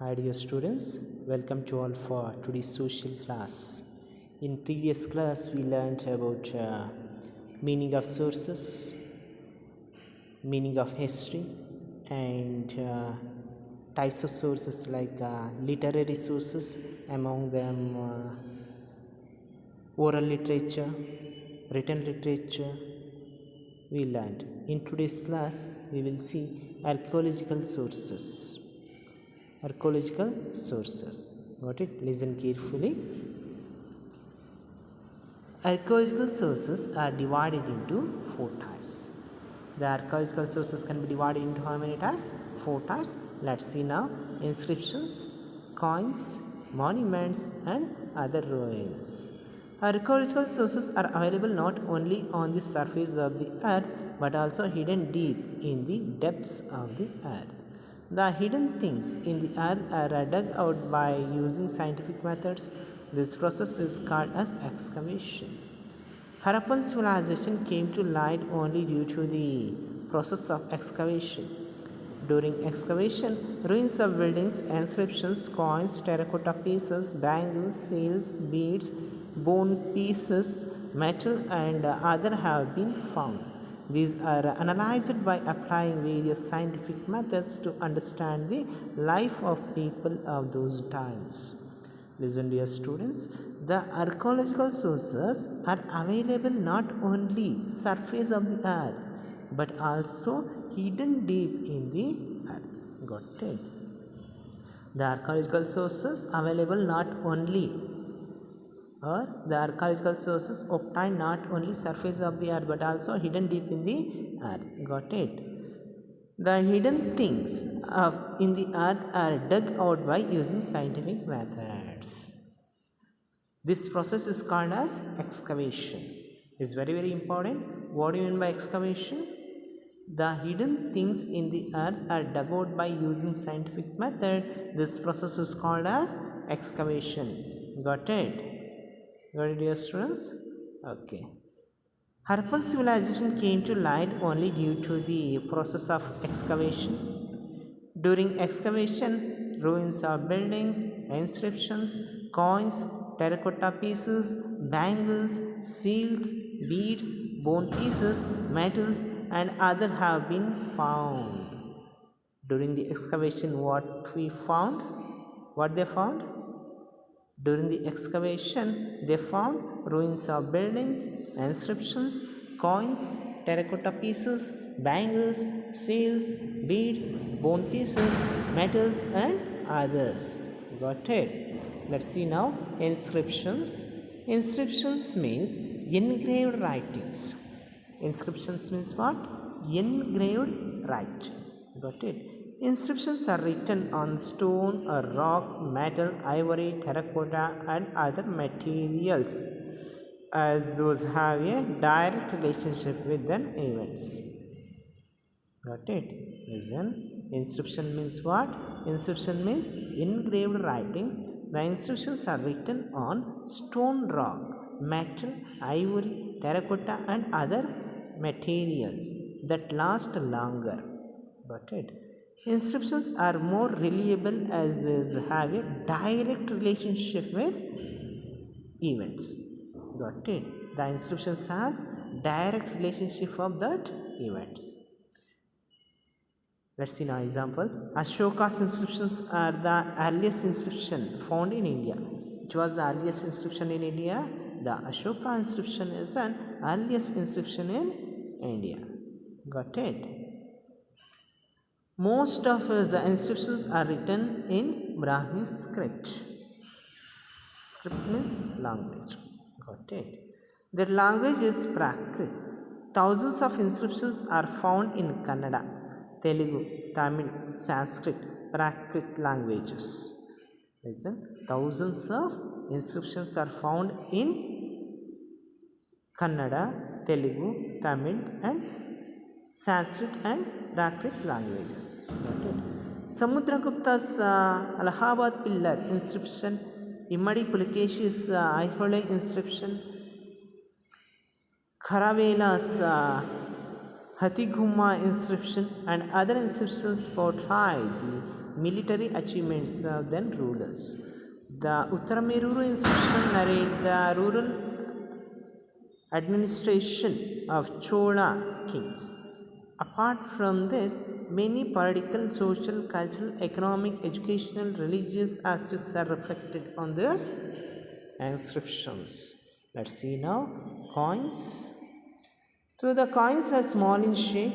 Hi dear students, welcome to all for today's social class. In previous class we learned about meaning of sources, meaning of history and types of sources like literary sources, among them oral literature, written literature we learned. In today's class we will see archaeological sources. Archaeological sources. Got it? Listen carefully. Archaeological sources are divided into four types. The archaeological sources can be divided into how many types? Four types. Let's see now. Inscriptions, coins, monuments, and other ruins. Archaeological sources are available not only on the surface of the earth but also hidden deep in the depths of the earth. The hidden things in the earth are dug out by using scientific methods. This process is called as excavation. Harappan civilization came to light only due to the process of excavation. During excavation, ruins of buildings, inscriptions, coins, terracotta pieces, bangles, seals, beads, bone pieces, metal, and other have been found. These are analyzed by applying various scientific methods to understand the life of people of those times. Listen, dear students, the archaeological sources are available not only surface of the earth but also hidden deep in the earth. Got it? The archaeological sources available not only or the archaeological sources obtained not only surface of the earth but also hidden deep in the earth. Got it? The hidden things in the earth are dug out by using scientific methods. This process is called as excavation. It's very important. What do you mean by excavation? The hidden things in the earth are dug out by using scientific method. This process is called as excavation. Got it? Got it, dear students? Okay. Harappan civilization came to light only due to the process of excavation. During excavation, ruins of buildings, inscriptions, coins, terracotta pieces, bangles, seals, beads, bone pieces, metals, and other have been found. During the excavation, what we found? What they found? During the excavation, they found ruins of buildings, inscriptions, coins, terracotta pieces, bangles, seals, beads, bone pieces, metals, and others. Got it? Let's see now inscriptions. Inscriptions means engraved writings. Inscriptions means what? Engraved writing. Got it? Inscriptions are written on stone or rock, metal, ivory, terracotta, and other materials, as those have a direct relationship with an events. Got it? Listen. Inscription means what? Inscription means engraved writings. The inscriptions are written on stone, rock, metal, ivory, terracotta, and other materials that last longer. Got it? Inscriptions are more reliable as they have a direct relationship with events. Got it? The inscriptions has direct relationship of that events. Let's see now examples. Ashoka's inscriptions are the earliest inscription found in India. It was the earliest inscription in India. The Ashoka inscription is an earliest inscription in India. Got it? Most of his inscriptions are written in Brahmi script. Script means language. Got it? Their language is Prakrit. Thousands of inscriptions are found in Kannada, Telugu, Tamil, Sanskrit, Prakrit languages. Listen, thousands of inscriptions are found in Kannada, Telugu, Tamil, and Sanskrit and Prakrit languages. Samudragupta's Allahabad pillar inscription, Immadi Pulakeshi's Aihole inscription, Kharavela's Hathigumma inscription, and other inscriptions portray the military achievements of then rulers. The Uttarameruru inscription narrates the rural administration of Chola kings. Apart from this, many political, social, cultural, economic, educational, religious aspects are reflected on these inscriptions. Let's see now coins. So the coins are small in shape.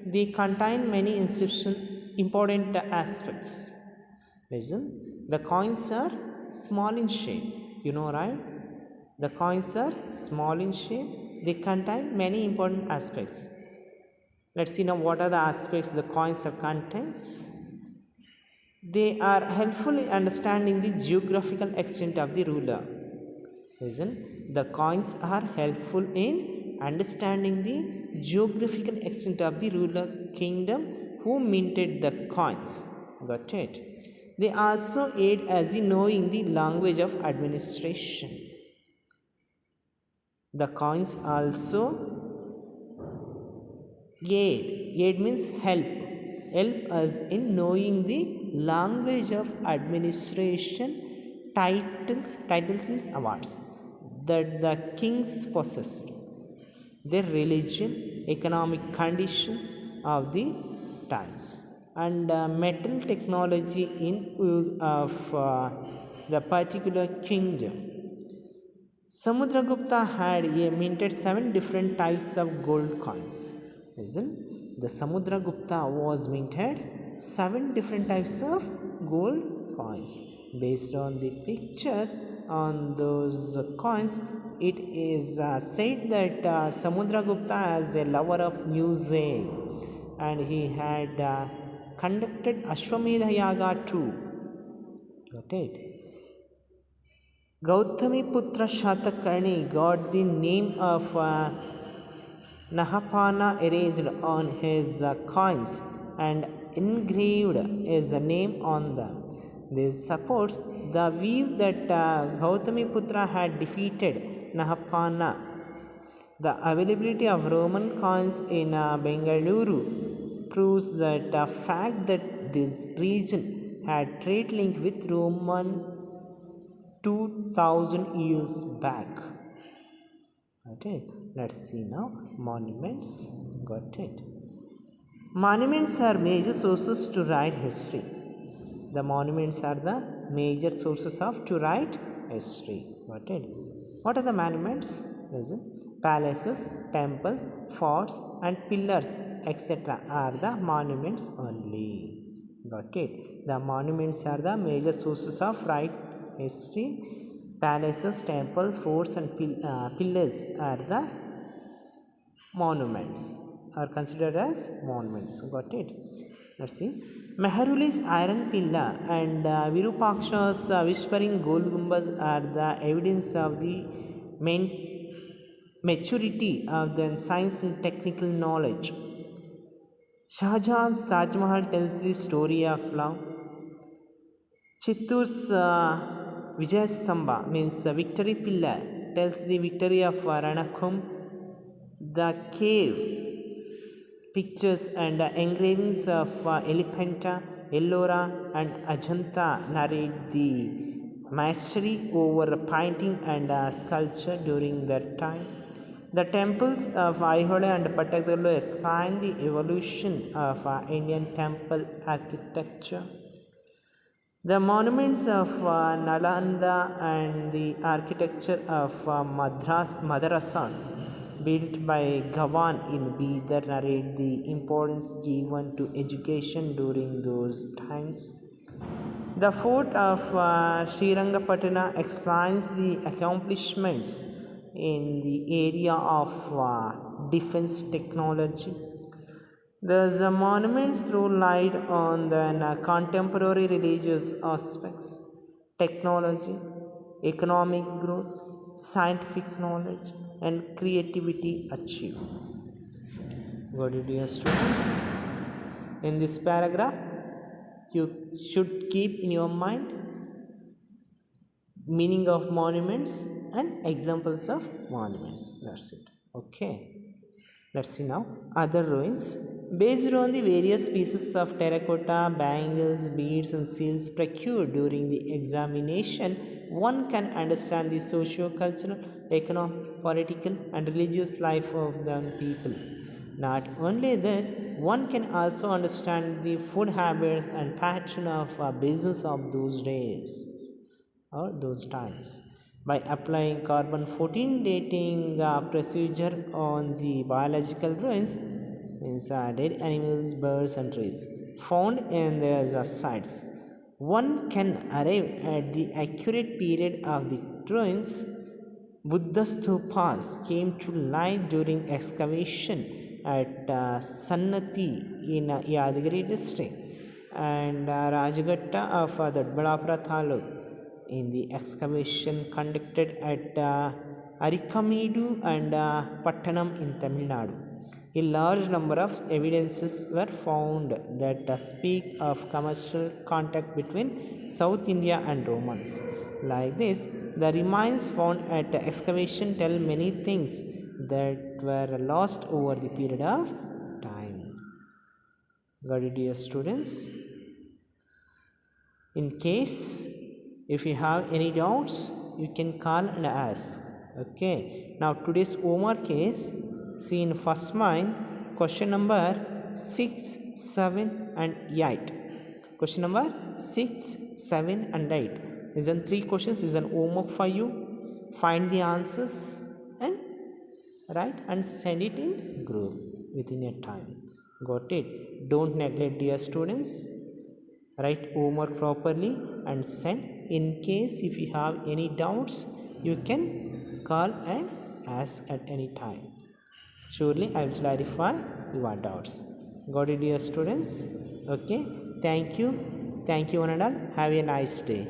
They contain many important aspects. Listen, the coins are small in shape. You know, right? The coins are small in shape. They contain many important aspects. Let's see now what are the aspects the coins are contains. They are helpful in understanding the geographical extent of the ruler. Listen, the coins are helpful in understanding the geographical extent of the ruler kingdom who minted the coins. Got it? They also aid as in knowing the language of administration. The coins also aid means help us in knowing the language of administration. Titles means awards that the kings possessed, their religion, economic conditions of the times, and metal technology of the particular kingdom. Samudragupta had minted 7 different types of gold coins. Listen, the Samudragupta was minted 7 different types of gold coins. Based on the pictures on those coins, it is said that Samudragupta is a lover of music and he had conducted Ashwamedha Yaga too. Got it? Gautamiputra Shatakarni got the name of Nahapana erased on his coins and engraved his name on them. This supports the view that Gautamiputra had defeated Nahapana. The availability of Roman coins in Bengaluru proves that the fact that this region had trade link with Roman 2000 years back. Okay, let's see now monuments. Got it. Monuments are major sources to write history. The monuments are the major sources of to write history. Got it. What are the monuments? Listen. Palaces, temples, forts, and pillars, etc. are the monuments only. Got it. The monuments are the major sources of write history. Palaces, temples, forts, and pillars are the monuments, are considered as monuments. Got it? Let's see. Mehruli's iron pillar and Virupaksha's whispering gold gumbas are the evidence of the maturity of the science and technical knowledge. Shahjahan's Taj Mahal tells the story of love. Chittor's Vijayastamba means victory pillar tells the victory of Ranakum. The cave pictures and engravings of Elephanta, Ellora, and Ajanta narrate the mastery over painting and sculpture during that time. The temples of Aihole and Pattakadallu explain the evolution of Indian temple architecture. The monuments of Nalanda and the architecture of madrasas built by Gawan in Bidar narrate the importance given to education during those times. The fort of Srirangapatna explains the accomplishments in the area of defense technology. The monuments throw light on the contemporary religious aspects, technology, economic growth, scientific knowledge, and creativity achieved. Got it, dear students? In this paragraph, you should keep in your mind meaning of monuments and examples of monuments. That's it. Okay. Let's see now other ruins. Based on the various pieces of terracotta, bangles, beads, and seals procured during the examination, one can understand the socio-cultural, economic, political, and religious life of the people. Not only this, one can also understand the food habits and pattern of business of those days or those times. By applying carbon 14 dating procedure on the biological ruins, means dead animals, birds, and trees found in their sites, one can arrive at the accurate period of the ruins. Buddha stupas came to light during excavation at Sannati in Yadagiri district and Rajagatta of Doddaballapura Taluk in the excavation conducted at Arikamedu and Pattanam in Tamil Nadu. A large number of evidences were found that speak of commercial contact between South India and Romans. Like this, the remains found at excavation tell many things that were lost over the period of time. Got it, dear students? In case if you have any doubts, you can call and ask. Okay. Now today's homework is see in first mind question number 6, 7 and 8. Question number 6, 7 and 8. Is in 3 questions is an homework for you. Find the answers and write and send it in group within a time. Got it? Don't neglect, dear students. Write homework properly and send. In case if you have any doubts, you can call and ask at any time. Surely I will clarify your doubts. Got it, dear students? Okay. Thank you. Thank you one and all. Have a nice day.